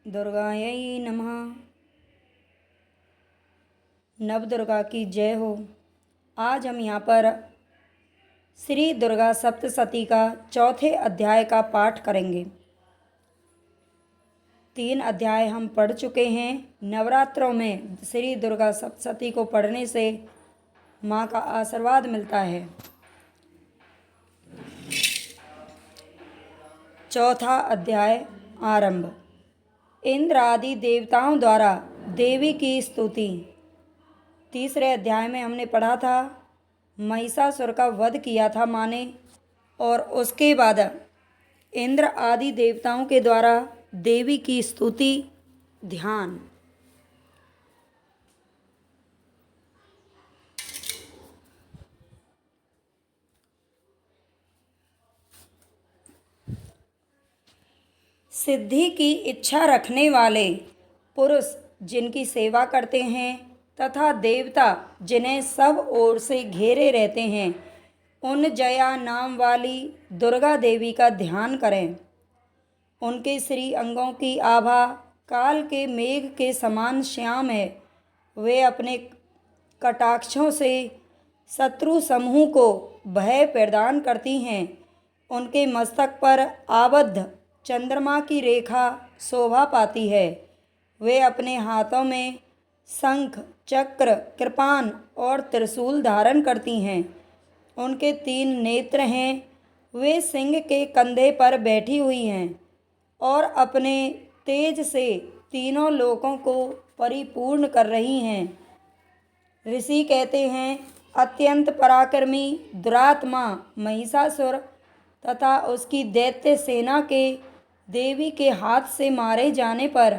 दुर्गायै नमः। नवदुर्गा की जय हो। आज हम यहाँ पर श्री दुर्गा सप्तशती का चौथे अध्याय का पाठ करेंगे। 3 अध्याय हम पढ़ चुके हैं। नवरात्रों में श्री दुर्गा सप्तशती को पढ़ने से माँ का आशीर्वाद मिलता है। चौथा अध्याय आरंभ। इंद्र आदि देवताओं द्वारा देवी की स्तुति। तीसरे अध्याय में हमने पढ़ा था महिषासुर का वध किया था माँ ने, और उसके बाद इंद्र आदि देवताओं के द्वारा देवी की स्तुति ध्यान। सिद्धि की इच्छा रखने वाले पुरुष जिनकी सेवा करते हैं तथा देवता जिन्हें सब ओर से घेरे रहते हैं, उन जया नाम वाली दुर्गा देवी का ध्यान करें। उनके श्री अंगों की आभा काल के मेघ के समान श्याम है। वे अपने कटाक्षों से शत्रु समूह को भय प्रदान करती हैं। उनके मस्तक पर आबद्ध चंद्रमा की रेखा शोभा पाती है। वे अपने हाथों में शंख, चक्र, कृपान और त्रिशूल धारण करती हैं। उनके 3 नेत्र हैं। वे सिंह के कंधे पर बैठी हुई हैं और अपने तेज से तीनों लोकों को परिपूर्ण कर रही हैं। ऋषि कहते हैं, अत्यंत पराक्रमी दुरात्मा महिषासुर तथा उसकी दैत्य सेना के देवी के हाथ से मारे जाने पर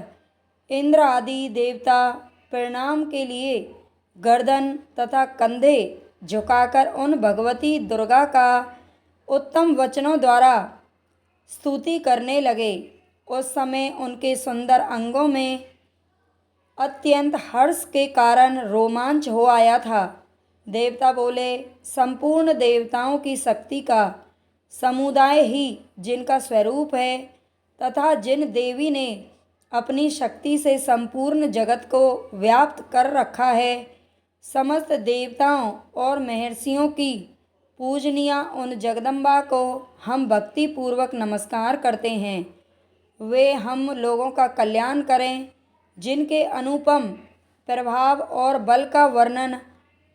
इंद्र आदि देवता प्रणाम के लिए गर्दन तथा कंधे झुकाकर उन भगवती दुर्गा का उत्तम वचनों द्वारा स्तुति करने लगे। उस समय उनके सुंदर अंगों में अत्यंत हर्ष के कारण रोमांच हो आया था। देवता बोले, संपूर्ण देवताओं की शक्ति का समुदाय ही जिनका स्वरूप है तथा जिन देवी ने अपनी शक्ति से संपूर्ण जगत को व्याप्त कर रखा है, समस्त देवताओं और महर्षियों की पूजनीया उन जगदम्बा को हम भक्ति पूर्वक नमस्कार करते हैं। वे हम लोगों का कल्याण करें। जिनके अनुपम प्रभाव और बल का वर्णन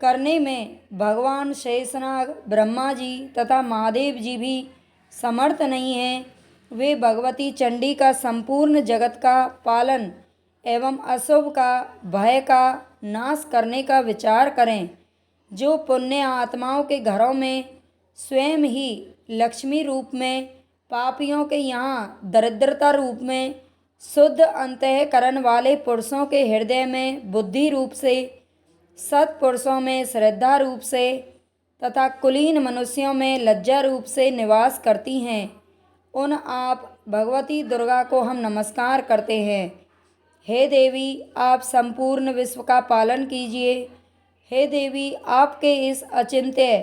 करने में भगवान शेषनाग, ब्रह्मा जी तथा महादेव जी भी समर्थ नहीं हैं, वे भगवती चंडी का संपूर्ण जगत का पालन एवं अशुभ का भय का नाश करने का विचार करें। जो पुण्य आत्माओं के घरों में स्वयं ही लक्ष्मी रूप में, पापियों के यहाँ दरिद्रता रूप में, शुद्ध अंतःकरण वाले पुरुषों के हृदय में बुद्धि रूप से, सत्पुरुषों में श्रद्धा रूप से तथा कुलीन मनुष्यों में लज्जा रूप से निवास करती हैं, उन आप भगवती दुर्गा को हम नमस्कार करते हैं। हे देवी, आप संपूर्ण विश्व का पालन कीजिए। हे देवी, आपके इस अचिंत्य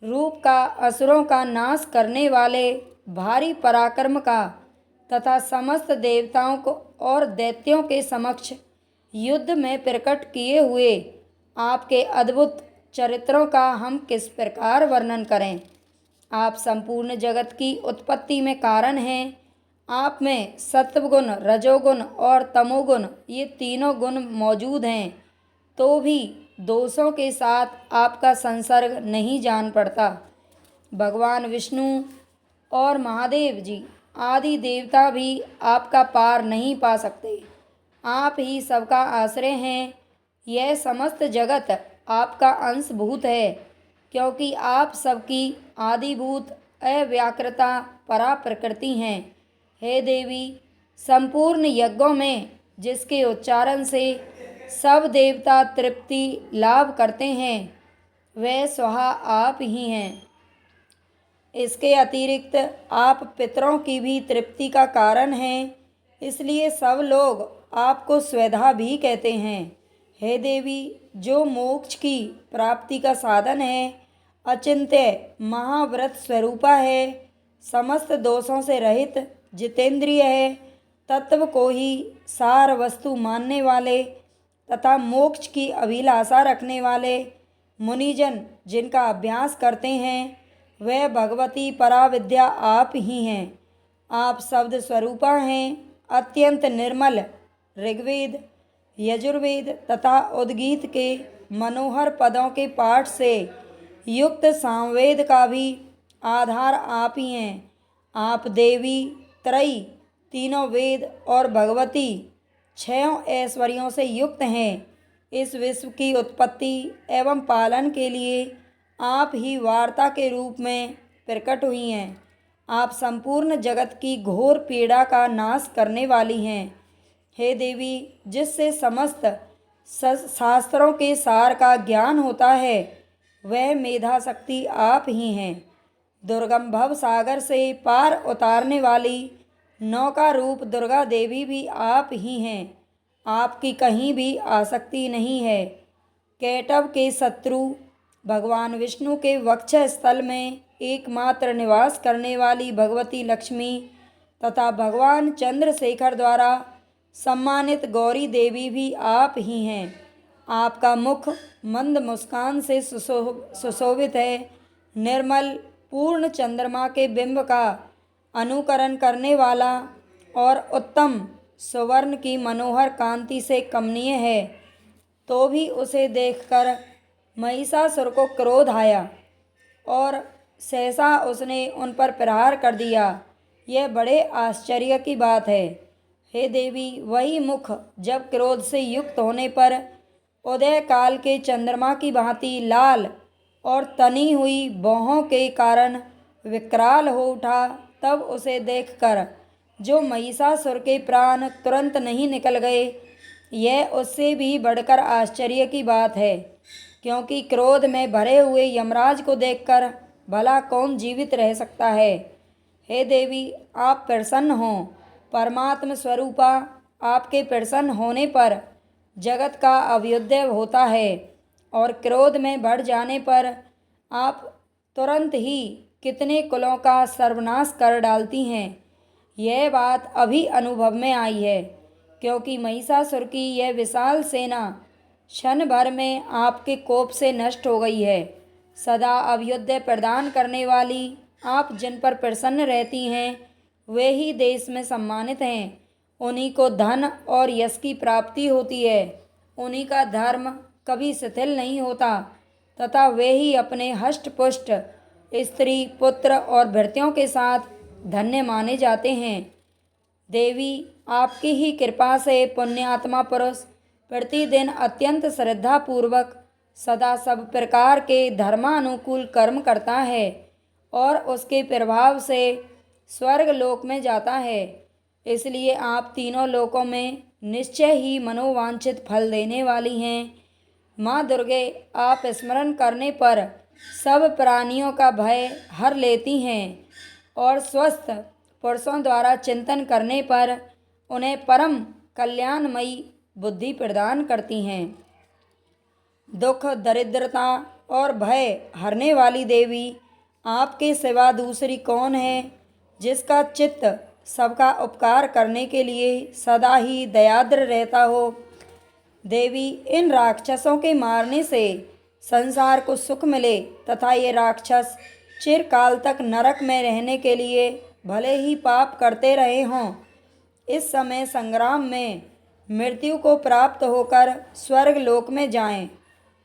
रूप का असुरों का नाश करने वाले भारी पराक्रम का तथा समस्त देवताओं को और दैत्यों के समक्ष युद्ध में प्रकट किए हुए आपके अद्भुत चरित्रों का हम किस प्रकार वर्णन करें। आप संपूर्ण जगत की उत्पत्ति में कारण हैं। आप में सत्वगुण, रजोगुण और तमोगुण ये तीनों गुण मौजूद हैं, तो भी दोषों के साथ आपका संसर्ग नहीं जान पड़ता। भगवान विष्णु और महादेव जी आदि देवता भी आपका पार नहीं पा सकते। आप ही सबका आश्रय हैं। यह समस्त जगत आपका अंशभूत है, क्योंकि आप सबकी आदिभूत अव्याकृता परा प्रकृति हैं। हे देवी, संपूर्ण यज्ञों में जिसके उच्चारण से सब देवता तृप्ति लाभ करते हैं, वह स्वहा आप ही हैं। इसके अतिरिक्त आप पितरों की भी तृप्ति का कारण हैं, इसलिए सब लोग आपको स्वधा भी कहते हैं। हे देवी, जो मोक्ष की प्राप्ति का साधन है, अचिंत्य महाव्रत स्वरूपा है, समस्त दोषों से रहित, जितेंद्रिय है, तत्व को ही सार वस्तु मानने वाले तथा मोक्ष की अभिलाषा रखने वाले मुनिजन जिनका अभ्यास करते हैं वह भगवती पराविद्या आप ही हैं। आप शब्द स्वरूपा हैं। अत्यंत निर्मल ऋग्वेद, यजुर्वेद तथा उद्गीत के मनोहर पदों के पाठ से युक्त सामवेद का भी आधार आप ही हैं। आप देवी, त्रयी, तीनों वेद और भगवती छयों ऐश्वर्यों से युक्त हैं। इस विश्व की उत्पत्ति एवं पालन के लिए आप ही वार्ता के रूप में प्रकट हुई हैं। आप संपूर्ण जगत की घोर पीड़ा का नाश करने वाली हैं। हे देवी, जिससे समस्त शास्त्रों के सार का ज्ञान होता है वह मेधा शक्ति आप ही हैं। दुर्गम भव सागर से पार उतारने वाली नौका रूप दुर्गा देवी भी आप ही हैं। आपकी कहीं भी आसक्ति नहीं है। कैटव के शत्रु भगवान विष्णु के वक्ष स्थल में एकमात्र निवास करने वाली भगवती लक्ष्मी तथा भगवान चंद्रशेखर द्वारा सम्मानित गौरी देवी भी आप ही हैं। आपका मुख मंद मुस्कान से सुशोभित है। निर्मल पूर्ण चंद्रमा के बिंब का अनुकरण करने वाला और उत्तम सुवर्ण की मनोहर कांति से कमनीय है। तो भी उसे देखकर महिषासुर को क्रोध आया और सहसा उसने उन पर प्रहार कर दिया। यह बड़े आश्चर्य की बात है। हे देवी, वही मुख जब क्रोध से युक्त होने पर उदय काल के चंद्रमा की भांति लाल और तनी हुई भौहों के कारण विकराल हो उठा, तब उसे देखकर जो महिषासुर के प्राण तुरंत नहीं निकल गए, यह उससे भी बढ़कर आश्चर्य की बात है। क्योंकि क्रोध में भरे हुए यमराज को देखकर भला कौन जीवित रह सकता है। हे देवी, आप प्रसन्न हों। परमात्म स्वरूपा, आपके प्रसन्न होने पर जगत का अभ्युदय होता है और क्रोध में बढ़ जाने पर आप तुरंत ही कितने कुलों का सर्वनाश कर डालती हैं। यह बात अभी अनुभव में आई है, क्योंकि महिषासुर की यह विशाल सेना क्षण भर में आपके कोप से नष्ट हो गई है। सदा अभ्युदय प्रदान करने वाली आप जिन पर प्रसन्न रहती हैं वे ही देश में सम्मानित हैं। उन्हीं को धन और यश की प्राप्ति होती है। उन्हीं का धर्म कभी शिथिल नहीं होता तथा वे ही अपने हष्ट पुष्ट स्त्री, पुत्र और भृत्यों के साथ धन्य माने जाते हैं। देवी, आपकी ही कृपा से पुण्यात्मा पुरुष प्रतिदिन अत्यंत श्रद्धापूर्वक सदा सब प्रकार के धर्मानुकूल कर्म करता है और उसके प्रभाव से स्वर्ग लोक में जाता है। इसलिए आप तीनों लोकों में निश्चय ही मनोवांछित फल देने वाली हैं। माँ दुर्गे, आप स्मरण करने पर सब प्राणियों का भय हर लेती हैं और स्वस्थ पुरुषों द्वारा चिंतन करने पर उन्हें परम कल्याणमयी बुद्धि प्रदान करती हैं। दुख, दरिद्रता और भय हरने वाली देवी, आपके सिवा दूसरी कौन है जिसका चित्त सबका उपकार करने के लिए सदा ही दयाद्र रहता हो। देवी, इन राक्षसों के मारने से संसार को सुख मिले तथा ये राक्षस चिरकाल तक नरक में रहने के लिए भले ही पाप करते रहे हों, इस समय संग्राम में मृत्यु को प्राप्त होकर स्वर्ग लोक में जाएं।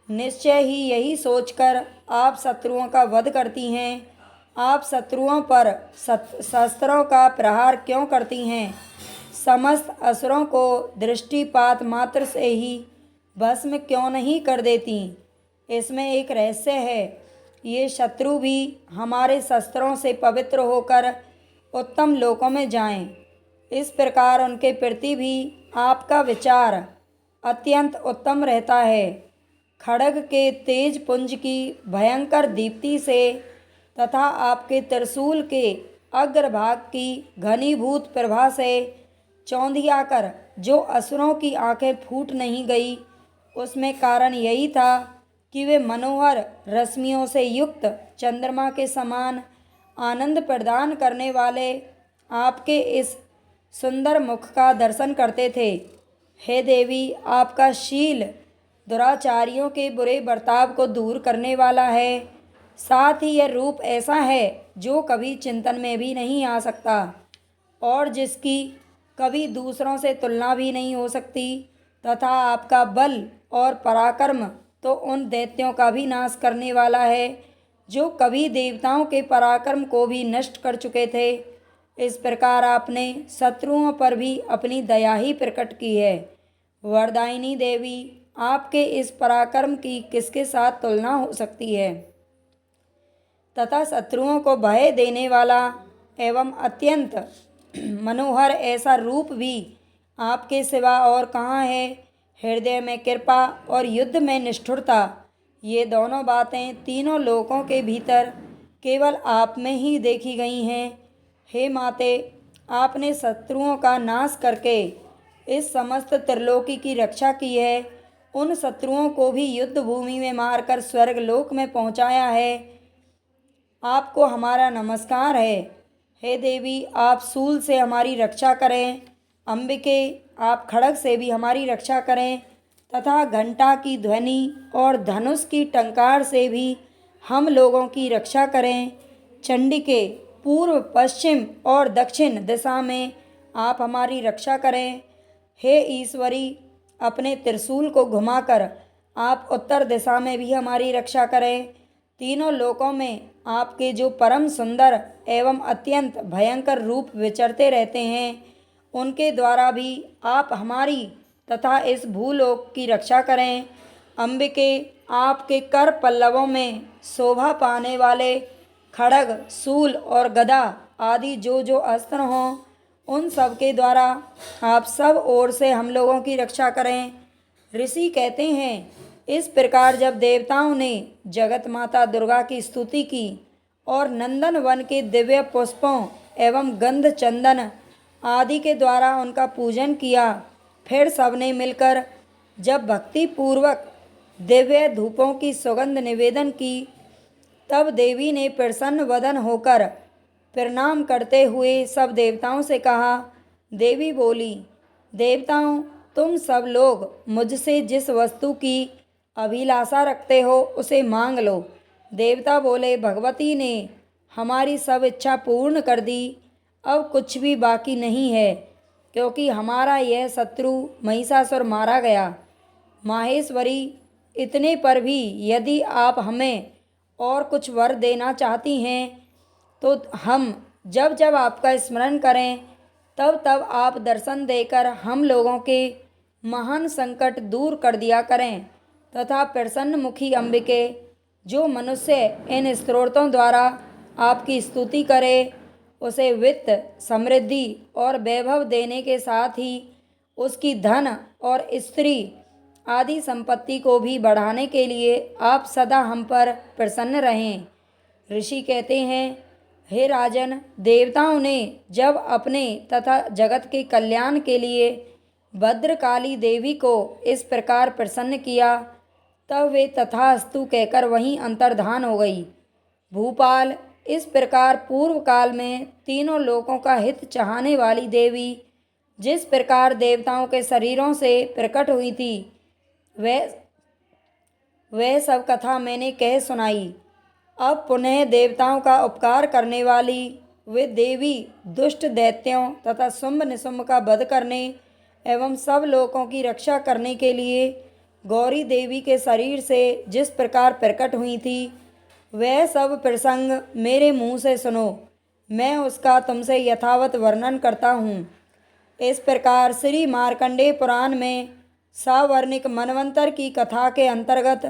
निश्चय ही यही सोचकर आप शत्रुओं का वध करती हैं। आप शत्रुओं पर शस्त्रों का प्रहार क्यों करती हैं? समस्त असुरों को दृष्टिपात मात्र से ही भस्म क्यों नहीं कर देती? इसमें एक रहस्य है। ये शत्रु भी हमारे शस्त्रों से पवित्र होकर उत्तम लोकों में जाएं। इस प्रकार उनके प्रति भी आपका विचार अत्यंत उत्तम रहता है। खड्ग के तेज पुंज की भयंकर दीप्ति से तथा आपके त्रिशूल के अग्रभाग की घनीभूत प्रभा से चौंधियाकर जो असुरों की आंखें फूट नहीं गई, उसमें कारण यही था कि वे मनोहर रश्मियों से युक्त चंद्रमा के समान आनंद प्रदान करने वाले आपके इस सुंदर मुख का दर्शन करते थे। हे देवी, आपका शील दुराचारियों के बुरे बर्ताव को दूर करने वाला है। साथ ही यह रूप ऐसा है जो कभी चिंतन में भी नहीं आ सकता और जिसकी कभी दूसरों से तुलना भी नहीं हो सकती, तथा आपका बल और पराक्रम तो उन दैत्यों का भी नाश करने वाला है जो कभी देवताओं के पराक्रम को भी नष्ट कर चुके थे। इस प्रकार आपने शत्रुओं पर भी अपनी दया ही प्रकट की है। वरदायिनी देवी, आपके इस पराक्रम की किसके साथ तुलना हो सकती है? तथा शत्रुओं को भय देने वाला एवं अत्यंत मनोहर ऐसा रूप भी आपके सिवा और कहाँ है? हृदय में कृपा और युद्ध में निष्ठुरता, ये दोनों बातें तीनों लोकों के भीतर केवल आप में ही देखी गई हैं। हे माते, आपने शत्रुओं का नाश करके इस समस्त त्रिलोकी की रक्षा की है। उन शत्रुओं को भी युद्ध भूमि में मारकर स्वर्ग लोक में पहुंचाया है। आपको हमारा नमस्कार है। हे देवी, आप शूल से हमारी रक्षा करें। अंबिके, आप खड्ग से भी हमारी रक्षा करें तथा घंटा की ध्वनि और धनुष की टंकार से भी हम लोगों की रक्षा करें। चंडिके, पूर्व, पश्चिम और दक्षिण दिशा में आप हमारी रक्षा करें। हे ईश्वरी, अपने त्रिशूल को घुमाकर आप उत्तर दिशा में भी हमारी रक्षा करें। तीनों लोकों में आपके जो परम सुंदर एवं अत्यंत भयंकर रूप विचरते रहते हैं, उनके द्वारा भी आप हमारी तथा इस भूलोक की रक्षा करें। अंबिके, आपके कर पल्लवों में शोभा पाने वाले खड्ग, शूल और गदा आदि जो जो अस्त्र हों, उन सब के द्वारा आप सब ओर से हम लोगों की रक्षा करें। ऋषि कहते हैं, इस प्रकार जब देवताओं ने जगत माता दुर्गा की स्तुति की और नंदन वन के दिव्य पुष्पों एवं गंध चंदन आदि के द्वारा उनका पूजन किया, फिर सबने मिलकर जब भक्ति पूर्वक दिव्य धूपों की सुगंध निवेदन की, तब देवी ने प्रसन्न वदन होकर प्रणाम करते हुए सब देवताओं से कहा। देवी बोली, देवताओं, तुम सब लोग मुझसे जिस वस्तु की अभिलाषा रखते हो उसे मांग लो। देवता बोले, भगवती ने हमारी सब इच्छा पूर्ण कर दी, अब कुछ भी बाकी नहीं है, क्योंकि हमारा यह शत्रु महिषासुर मारा गया। माहेश्वरी, इतने पर भी यदि आप हमें और कुछ वर देना चाहती हैं तो हम जब जब आपका स्मरण करें तब तब आप दर्शन देकर हम लोगों के महान संकट दूर कर दिया करें तथा प्रसन्न मुखी अंबिके, जो मनुष्य इन स्तोत्रों द्वारा आपकी स्तुति करे, उसे वित्त, समृद्धि और वैभव देने के साथ ही उसकी धन और स्त्री आदि संपत्ति को भी बढ़ाने के लिए आप सदा हम पर प्रसन्न रहें। ऋषि कहते हैं, हे राजन, देवताओं ने जब अपने तथा जगत के कल्याण के लिए भद्रकाली देवी को इस प्रकार प्रसन्न किया, तब वे तथास्तु कहकर वहीं अंतर्धान हो गई। भूपाल, इस प्रकार पूर्व काल में तीनों लोकों का हित चाहने वाली देवी जिस प्रकार देवताओं के शरीरों से प्रकट हुई थी, वह सब कथा मैंने कह सुनाई। अब पुनः देवताओं का उपकार करने वाली वे देवी दुष्ट दैत्यों तथा शुंभ निशुंभ का वध करने एवं सब लोकों की रक्षा करने के लिए गौरी देवी के शरीर से जिस प्रकार प्रकट हुई थी, वह सब प्रसंग मेरे मुँह से सुनो। मैं उसका तुमसे यथावत वर्णन करता हूँ। इस प्रकार श्री मार्कंडेय पुराण में सावर्णिक मनवंतर की कथा के अंतर्गत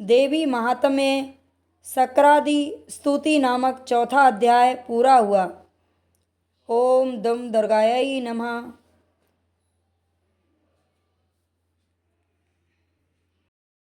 देवी महात्म्य शक्रादि स्तुति नामक चौथा अध्याय पूरा हुआ। ओम दुम दुर्गायै नमः।